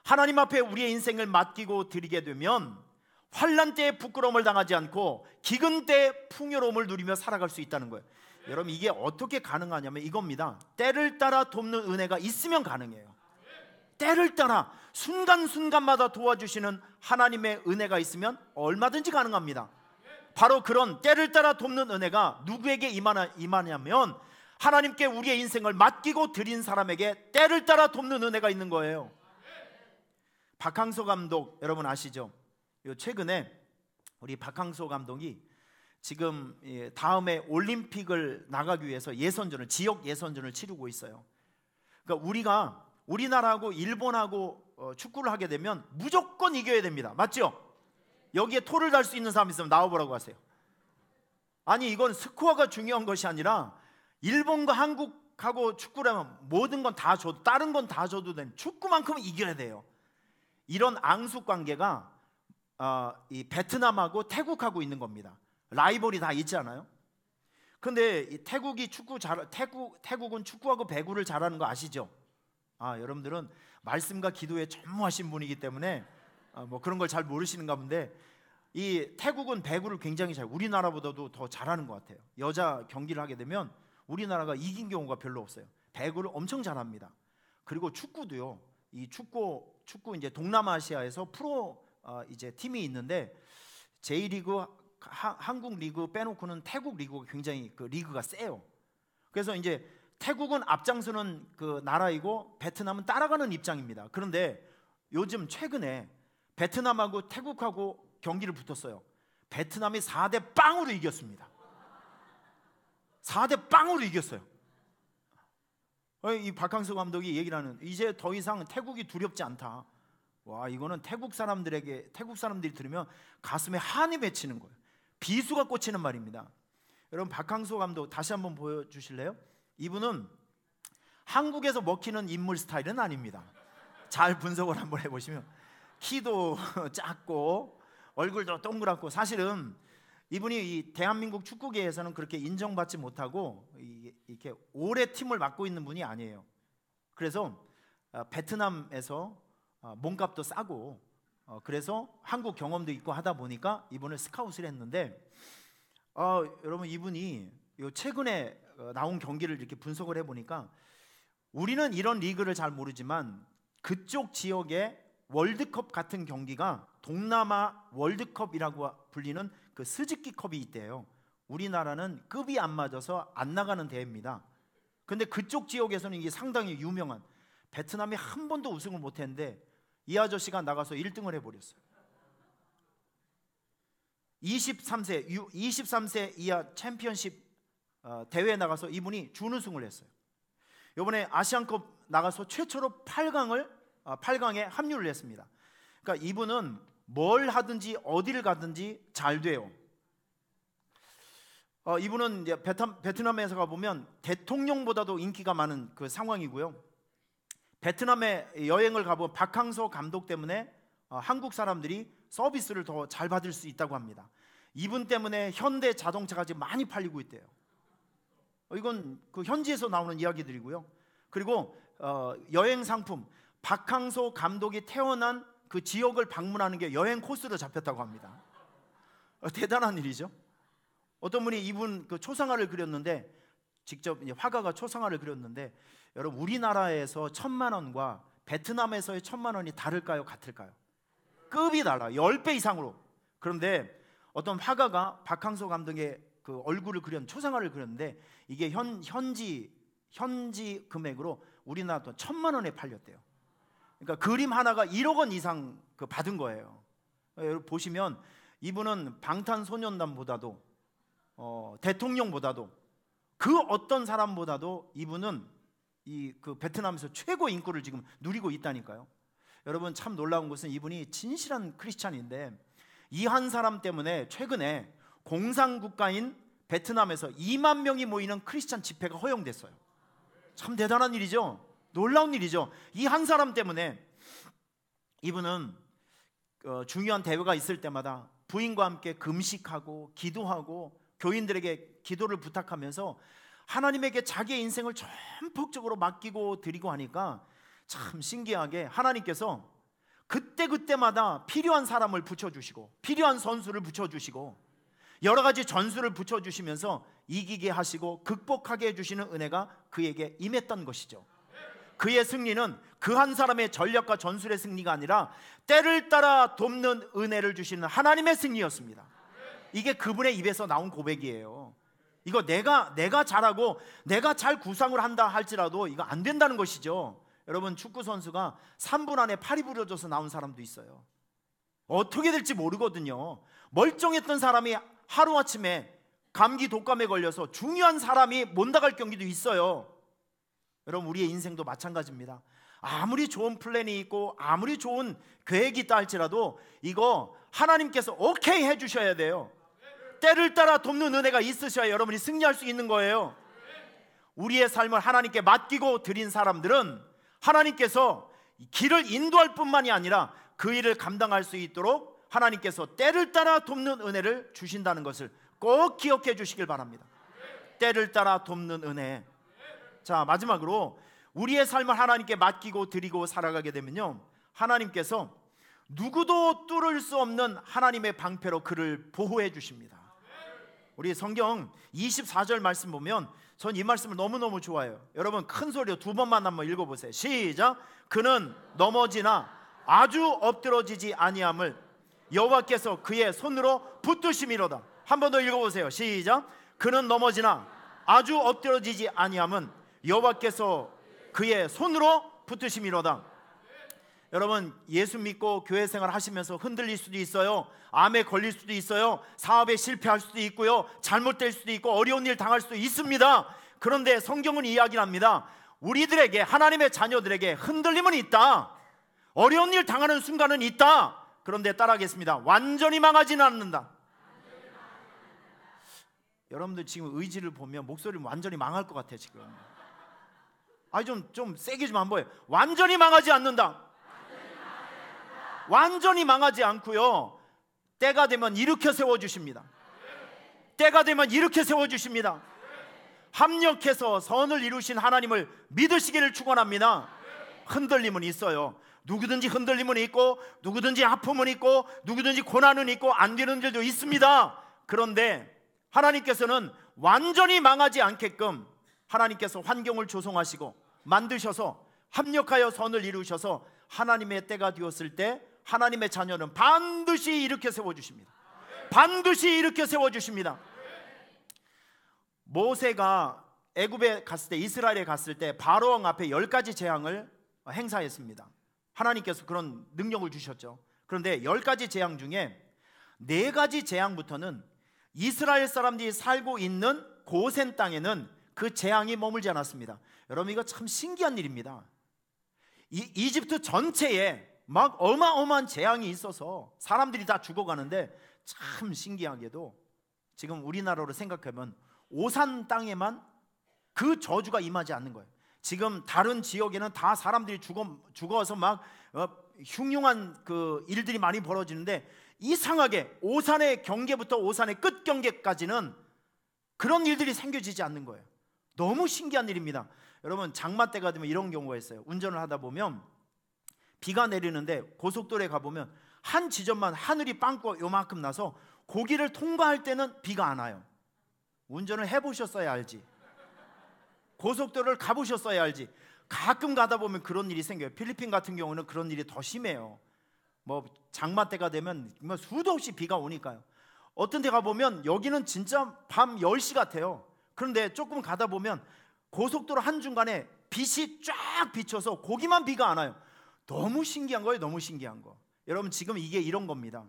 하나님 앞에 우리의 인생을 맡기고 드리게 되면 환난 때에 부끄러움을 당하지 않고 기근 때에 풍요로움을 누리며 살아갈 수 있다는 거예요. 여러분 이게 어떻게 가능하냐면 이겁니다. 때를 따라 돕는 은혜가 있으면 가능해요. 때를 따라 순간순간마다 도와주시는 하나님의 은혜가 있으면 얼마든지 가능합니다. 바로 그런 때를 따라 돕는 은혜가 누구에게 임하냐면 하나님께 우리의 인생을 맡기고 드린 사람에게 때를 따라 돕는 은혜가 있는 거예요. 박항서 감독 여러분 아시죠? 최근에 우리 박항서 감독이 지금 다음에 올림픽을 나가기 위해서 예선전을, 지역 예선전을 치르고 있어요. 그러니까 우리나라하고 일본하고 축구를 하게 되면 무조건 이겨야 됩니다. 맞죠? 여기에 토를 달 수 있는 사람 있으면 나와보라고 하세요. 아니 이건 스코어가 중요한 것이 아니라 일본과 한국하고 축구를 하면 모든 건 다 줘도, 다른 건 다 줘도 되는, 축구만큼은 이겨야 돼요. 이런 앙숙 관계가 이 베트남하고 태국하고 있는 겁니다. 라이벌이 다 있지 않아요? 그런데 이 태국은 축구하고 배구를 잘하는 거 아시죠? 여러분들은 말씀과 기도에 전무하신 분이기 때문에 뭐 그런 걸 잘 모르시는가 본데 이 태국은 배구를 굉장히 우리나라보다도 더 잘하는 것 같아요. 여자 경기를 하게 되면 우리나라가 이긴 경우가 별로 없어요. 배구를 엄청 잘합니다. 그리고 축구도요. 이 축구 이제 동남아시아에서 프로 이제 팀이 있는데 J리그, 한국 리그 빼놓고는 태국 리그가 굉장히 그 리그가 세요. 그래서 이제 태국은 앞장서는 그 나라이고 베트남은 따라가는 입장입니다. 그런데 요즘 최근에 베트남하고 태국하고 경기를 붙었어요. 베트남이 4대0으로 이겼습니다. 4대0으로 이겼어요. 이 박항서 감독이 얘기를 하는, 이제 더 이상 태국이 두렵지 않다. 와, 이거는 태국 사람들이 들으면 가슴에 한이 맺히는 거예요. 비수가 꽂히는 말입니다. 여러분 박항서 감독 다시 한번 보여주실래요? 이분은 한국에서 먹히는 인물 스타일은 아닙니다. 잘 분석을 한번 해보시면 키도 작고 얼굴도 동그랗고, 사실은 이분이 이 대한민국 축구계에서는 그렇게 인정받지 못하고 이렇게 오래 팀을 맡고 있는 분이 아니에요. 그래서 베트남에서 몸값도 싸고 그래서 한국 경험도 있고 하다 보니까 이분을 스카웃을 했는데 여러분 이분이 최근에 나온 경기를 이렇게 분석을 해보니까 우리는 이런 리그를 잘 모르지만 그쪽 지역의 월드컵 같은 경기가 동남아 월드컵이라고 불리는 그 스즈키컵이 있대요. 우리나라는 급이 안 맞아서 안 나가는 대회입니다. 근데 그쪽 지역에서는 이게 상당히 유명한, 베트남이 한 번도 우승을 못했는데 이 아저씨가 나가서 1등을 해버렸어요. 23세 이하 챔피언십 대회에 나가서 이분이 준우승을 했어요. 이번에 아시안컵 나가서 최초로 8강에 합류를 했습니다. 그러니까 이분은 뭘 하든지 어디를 가든지 잘 돼요. 이분은 이제 베트남에서 가보면 대통령보다도 인기가 많은 그 상황이고요. 베트남에 여행을 가보면 박항서 감독 때문에 한국 사람들이 서비스를 더 잘 받을 수 있다고 합니다. 이분 때문에 현대 자동차가 지금 많이 팔리고 있대요. 이건 그 현지에서 나오는 이야기들이고요. 그리고 여행 상품, 박항서 감독이 태어난 그 지역을 방문하는 게 여행 코스로 잡혔다고 합니다. 대단한 일이죠. 어떤 분이 이분 그 초상화를 그렸는데, 직접 화가가 초상화를 그렸는데, 여러분 우리나라에서 1,000만 원과 베트남에서의 1,000만 원이 다를까요? 같을까요? 급이 달라. 10배 이상으로. 그런데 어떤 화가가 박항서 감독의 그 얼굴을 그린 초상화를 그렸는데 이게 현지 금액으로 우리나라 돈 1,000만 원에 팔렸대요. 그러니까 그림 하나가 1억 원 이상 그 받은 거예요. 여러분 보시면 이분은 방탄소년단보다도 대통령보다도 그 어떤 사람보다도 이분은 그 베트남에서 최고 인구를 지금 누리고 있다니까요. 여러분 참 놀라운 것은 이분이 진실한 크리스찬인데 이 한 사람 때문에 최근에 공산국가인 베트남에서 2만 명이 모이는 크리스찬 집회가 허용됐어요. 참 대단한 일이죠. 놀라운 일이죠. 이 한 사람 때문에 이분은 중요한 대회가 있을 때마다 부인과 함께 금식하고 기도하고 교인들에게 기도를 부탁하면서 하나님에게 자기의 인생을 전폭적으로 맡기고 드리고 하니까 참 신기하게 하나님께서 그때마다 필요한 사람을 붙여주시고 필요한 선수를 붙여주시고 여러 가지 전술을 붙여주시면서 이기게 하시고 극복하게 해주시는 은혜가 그에게 임했던 것이죠. 그의 승리는 그 한 사람의 전략과 전술의 승리가 아니라 때를 따라 돕는 은혜를 주시는 하나님의 승리였습니다. 이게 그분의 입에서 나온 고백이에요. 이거 내가 잘하고 내가 잘 구상을 한다 할지라도 이거 안 된다는 것이죠. 여러분 축구 선수가 3분 안에 팔이 부러져서 나온 사람도 있어요. 어떻게 될지 모르거든요. 멀쩡했던 사람이 하루아침에 감기 독감에 걸려서 중요한 사람이 못 나갈 경기도 있어요. 여러분 우리의 인생도 마찬가지입니다. 아무리 좋은 플랜이 있고 아무리 좋은 계획이 있다 할지라도 이거 하나님께서 오케이 해주셔야 돼요. 때를 따라 돕는 은혜가 있으셔야 여러분이 승리할 수 있는 거예요. 우리의 삶을 하나님께 맡기고 드린 사람들은 하나님께서 길을 인도할 뿐만이 아니라 그 일을 감당할 수 있도록 하나님께서 때를 따라 돕는 은혜를 주신다는 것을 꼭 기억해 주시길 바랍니다. 때를 따라 돕는 은혜. 자, 마지막으로 우리의 삶을 하나님께 맡기고 드리고 살아가게 되면요, 하나님께서 누구도 뚫을 수 없는 하나님의 방패로 그를 보호해 주십니다. 우리 성경 24절 말씀 보면 전 이 말씀을 너무너무 좋아해요. 여러분 큰 소리로 2번만 한번 읽어보세요. 시작. 그는 넘어지나 아주 엎드러지지 아니함을 여호와께서 그의 손으로 붙드심이로다. 한 번 더 읽어보세요. 시작. 그는 넘어지나 아주 엎드러지지 아니함은 여호와께서 그의 손으로 붙드심이로다. 여러분 예수 믿고 교회 생활 하시면서 흔들릴 수도 있어요. 암에 걸릴 수도 있어요. 사업에 실패할 수도 있고요. 잘못될 수도 있고 어려운 일 당할 수도 있습니다. 그런데 성경은 이야기합니다. 우리들에게, 하나님의 자녀들에게 흔들림은 있다. 어려운 일 당하는 순간은 있다. 그런데 따라하겠습니다. 완전히 망하지는 않는다. 여러분들 지금 의지를 보면 목소리는 완전히 망할 것 같아요. 지금 좀 세게 좀 한번 해요. 완전히 망하지 않는다. 완전히 망하지 않고요, 때가 되면 일으켜 세워주십니다. 때가 되면 일으켜 세워주십니다. 합력해서 선을 이루신 하나님을 믿으시기를 축원합니다. 흔들림은 있어요. 누구든지 흔들림은 있고, 누구든지 아픔은 있고, 누구든지 고난은 있고, 안 되는 일도 있습니다. 그런데 하나님께서는 완전히 망하지 않게끔 하나님께서 환경을 조성하시고 만드셔서 합력하여 선을 이루셔서 하나님의 때가 되었을 때 하나님의 자녀는 반드시 일으켜 세워주십니다. 반드시 일으켜 세워주십니다. 모세가 애굽에 갔을 때, 이스라엘에 갔을 때 바로왕 앞에 10가지 재앙을 행사했습니다. 하나님께서 그런 능력을 주셨죠. 그런데 10가지 재앙 중에 4가지 재앙부터는 이스라엘 사람들이 살고 있는 고센 땅에는 그 재앙이 머물지 않았습니다. 여러분, 이거 참 신기한 일입니다. 이집트 전체에 막 어마어마한 재앙이 있어서 사람들이 다 죽어가는데, 참 신기하게도 지금 우리나라로 생각하면 오산 땅에만 그 저주가 임하지 않는 거예요. 지금 다른 지역에는 다 사람들이 죽어서 막 흉흉한 그 일들이 많이 벌어지는데, 이상하게 오산의 경계부터 오산의 끝 경계까지는 그런 일들이 생겨지지 않는 거예요. 너무 신기한 일입니다. 여러분, 장마 때가 되면 이런 경우가 있어요. 운전을 하다 보면 비가 내리는데 고속도로에 가보면 한 지점만 하늘이 빵꾸 요만큼 나서 거기를 통과할 때는 비가 안 와요. 운전을 해보셨어야 알지. 고속도로를 가보셨어야 알지. 가끔 가다 보면 그런 일이 생겨요. 필리핀 같은 경우는 그런 일이 더 심해요. 뭐 장마 때가 되면 수도 없이 비가 오니까요. 어떤 데 가보면 여기는 진짜 밤 10시 같아요. 그런데 조금 가다 보면 고속도로 한중간에 빛이 쫙 비쳐서 거기만 비가 안 와요. 너무 신기한 거예요. 너무 신기한 거. 여러분, 지금 이게 이런 겁니다.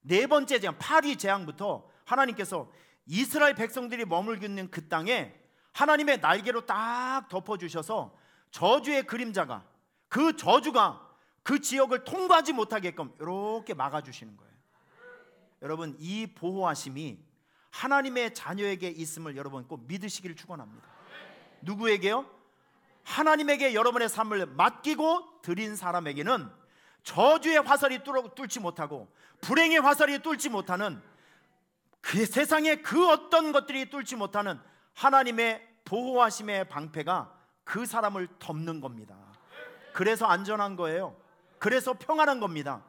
4번째 재앙, 파리 재앙부터 하나님께서 이스라엘 백성들이 머물고 있는 그 땅에 하나님의 날개로 딱 덮어주셔서 저주의 그림자가, 그 저주가 그 지역을 통과하지 못하게끔 이렇게 막아주시는 거예요. 여러분, 이 보호하심이 하나님의 자녀에게 있음을 여러분 꼭 믿으시기를 축원합니다. 누구에게요? 하나님에게 여러분의 삶을 맡기고 드린 사람에게는 저주의 화살이 뚫지 못하고 불행의 화살이 뚫지 못하는, 그 세상에 그 어떤 것들이 뚫지 못하는 하나님의 보호하심의 방패가 그 사람을 덮는 겁니다. 그래서 안전한 거예요. 그래서 평안한 겁니다.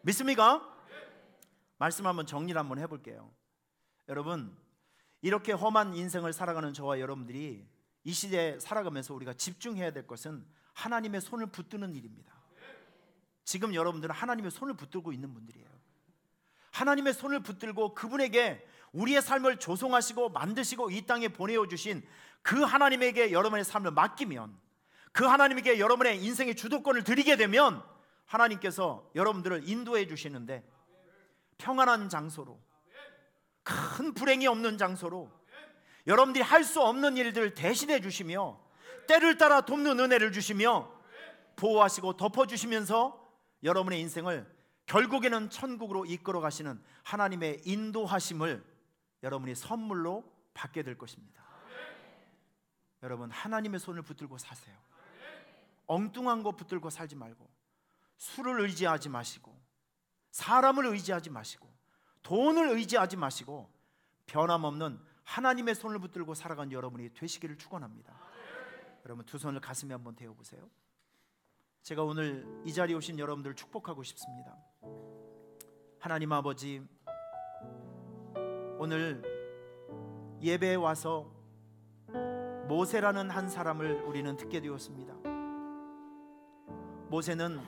믿습니까? 말씀 한번 정리를 한번 해볼게요. 여러분, 이렇게 험한 인생을 살아가는 저와 여러분들이 이 시대에 살아가면서 우리가 집중해야 될 것은 하나님의 손을 붙드는 일입니다. 지금 여러분들은 하나님의 손을 붙들고 있는 분들이에요. 하나님의 손을 붙들고 그분에게 우리의 삶을 조성하시고 만드시고 이 땅에 보내어 주신 그 하나님에게 여러분의 삶을 맡기면, 그 하나님에게 여러분의 인생의 주도권을 드리게 되면 하나님께서 여러분들을 인도해 주시는데, 평안한 장소로, 큰 불행이 없는 장소로, 여러분들이 할 수 없는 일들을 대신해 주시며 때를 따라 돕는 은혜를 주시며 보호하시고 덮어주시면서 여러분의 인생을 결국에는 천국으로 이끌어 가시는 하나님의 인도하심을 여러분이 선물로 받게 될 것입니다. 여러분, 하나님의 손을 붙들고 사세요. 엉뚱한 거 붙들고 살지 말고, 술을 의지하지 마시고, 사람을 의지하지 마시고, 돈을 의지하지 마시고, 변함없는 하나님의 손을 붙들고 살아간 여러분이 되시기를 축원합니다. 여러분, 두 손을 가슴에 한번 대어보세요. 제가 오늘 이 자리에 오신 여러분들을 축복하고 싶습니다. 하나님 아버지, 오늘 예배에 와서 모세라는 한 사람을 우리는 듣게 되었습니다. 모세는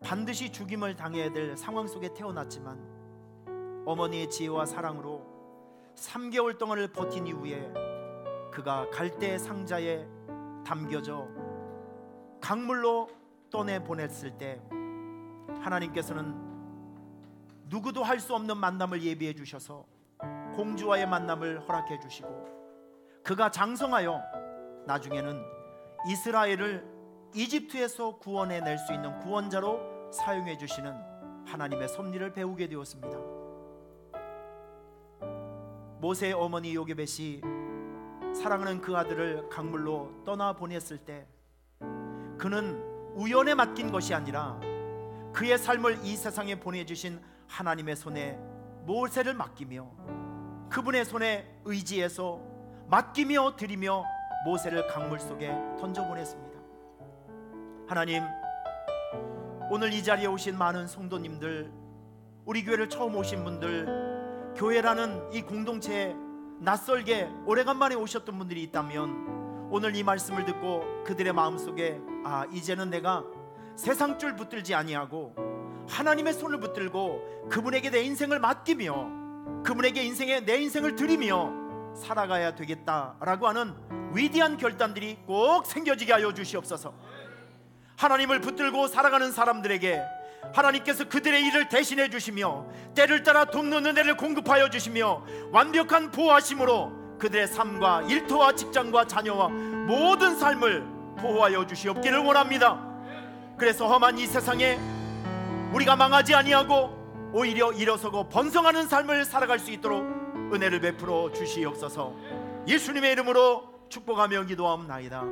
반드시 죽임을 당해야 될 상황 속에 태어났지만 어머니의 지혜와 사랑으로 3개월 동안을 버틴 이후에 그가 갈대 상자에 담겨져 강물로 떠내보냈을 때 하나님께서는 누구도 할 수 없는 만남을 예비해 주셔서 공주와의 만남을 허락해 주시고, 그가 장성하여 나중에는 이스라엘을 이집트에서 구원해낼 수 있는 구원자로 사용해 주시는 하나님의 섭리를 배우게 되었습니다. 모세의 어머니 요게벳이 사랑하는 그 아들을 강물로 떠나보냈을 때 그는 우연에 맡긴 것이 아니라 그의 삶을 이 세상에 보내주신 하나님의 손에 모세를 맡기며 그분의 손에 의지해서 맡기며 드리며 모세를 강물 속에 던져보냈습니다. 하나님, 오늘 이 자리에 오신 많은 성도님들, 우리 교회를 처음 오신 분들, 교회라는 이 공동체에 낯설게 오래간만에 오셨던 분들이 있다면 오늘 이 말씀을 듣고 그들의 마음속에 이제는 내가 세상 줄 붙들지 아니하고 하나님의 손을 붙들고 그분에게 내 인생을 맡기며 그분에게 내 인생을 드리며 살아가야 되겠다라고 하는 위대한 결단들이 꼭 생겨지게 하여 주시옵소서. 하나님을 붙들고 살아가는 사람들에게 하나님께서 그들의 일을 대신해 주시며 때를 따라 돕는 은혜를 공급하여 주시며 완벽한 보호하심으로 그들의 삶과 일터와 직장과 자녀와 모든 삶을 보호하여 주시옵기를 원합니다. 그래서 험한 이 세상에 우리가 망하지 아니하고 오히려 일어서고 번성하는 삶을 살아갈 수 있도록 은혜를 베풀어 주시옵소서. 예수님의 이름으로 축복하며 기도하옵나이다.